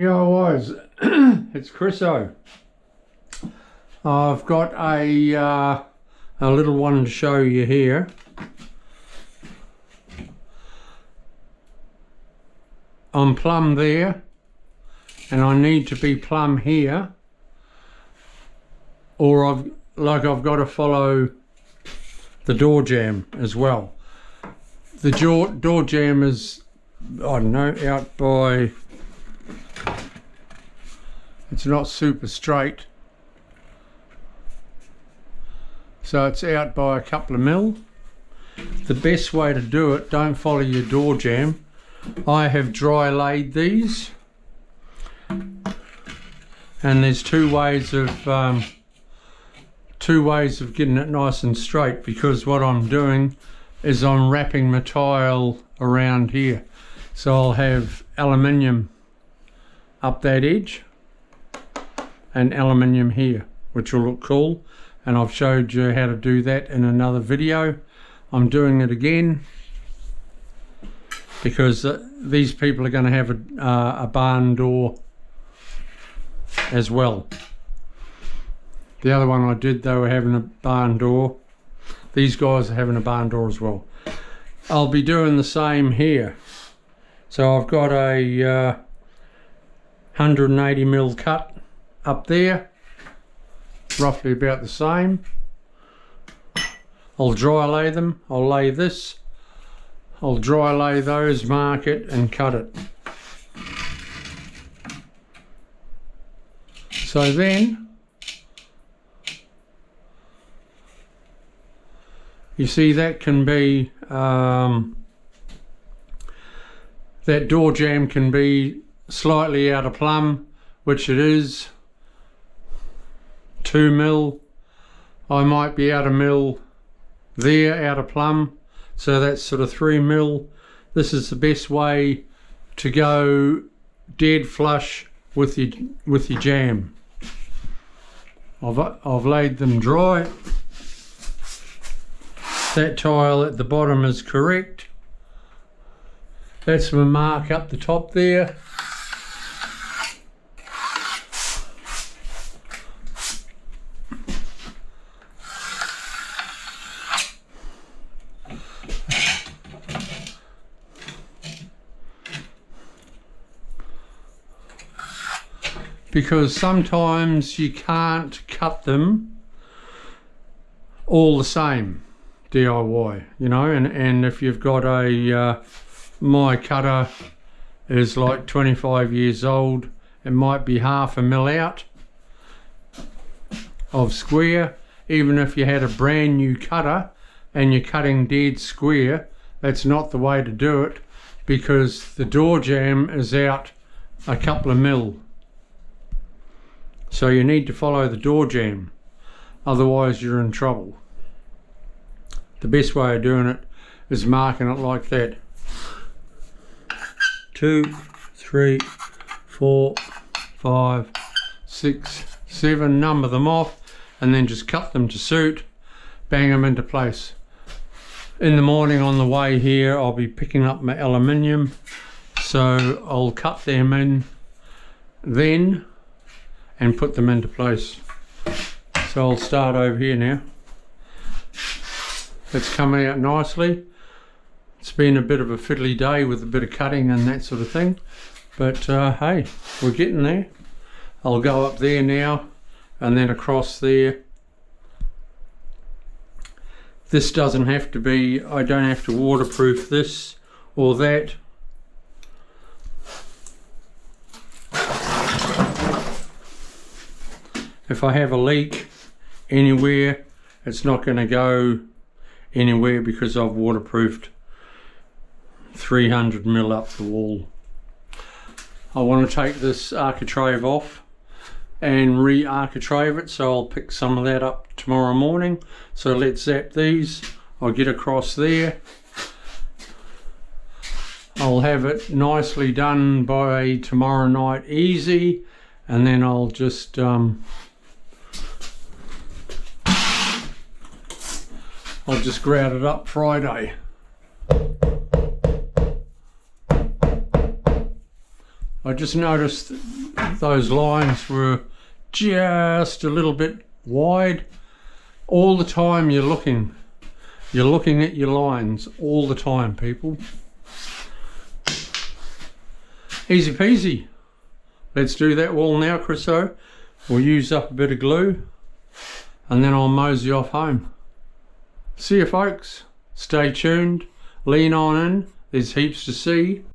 Yeah, I was. It's Chriso. I've got a little one to show you here. I'm plumb there, and I need to be plumb here, or I've got to follow the door jamb as well. The door jamb is, I don't know, out by, it's not super straight, so it's out by a couple of mil. The best way to do it, don't follow your door jamb. I have dry laid these, and there's two ways of getting it nice and straight, because what I'm doing is I'm wrapping my tile around here. So I'll have aluminium up that edge and aluminium here, which will look cool, and I've showed you how to do that in another video. I'm doing it again because these people are going to have a barn door as well. The other one I did, they were having a barn door. These guys are having a barn door as well. I'll be doing the same here. So I've got a 180mm cut up there, roughly about the same. I'll dry lay them. I'll lay this, I'll dry lay those, mark it and cut it. So then you see that can be, that door jamb can be slightly out of plumb, which it is, 2 mil. I might be out of mil there, out of plumb, so that's sort of 3 mil. This is the best way to go dead flush with your jamb. I've laid them dry. That tile at the bottom is correct. That's my mark up the top there. Because sometimes you can't cut them all the same DIY, you know, and if you've got a my cutter is like 25 years old, it might be half a mil out of square. Even if you had a brand new cutter and you're cutting dead square, that's not the way to do it, because the door jamb is out a couple of mil. So you need to follow the door jamb, otherwise you're in trouble. The best way of doing it is marking it like that. 2, 3, 4, 5, 6, 7, number them off, and then just cut them to suit, bang them into place. In the morning on the way here, I'll be picking up my aluminium, so I'll cut them in then and put them into place. So I'll start over here now. It's coming out nicely. It's been a bit of a fiddly day with a bit of cutting and that sort of thing, but hey, we're getting there. I'll go up there now and then across there. This doesn't have to be, I don't have to waterproof this or that. If I have a leak anywhere, it's not going to go anywhere because I've waterproofed 300mm up the wall. I want to take this architrave off and re-architrave it, so I'll pick some of that up tomorrow morning. So let's zap these. I'll get across there. I'll have it nicely done by tomorrow night easy, and then I'll just grout it up Friday. I I just noticed those lines were just a little bit wide. All the time you're looking at your lines all the time, people. Easy peasy. Let's do that wall now, Chriso. We'll use up a bit of glue and then I'll mosey off home. See you folks. Stay tuned. Lean on in. There's heaps to see.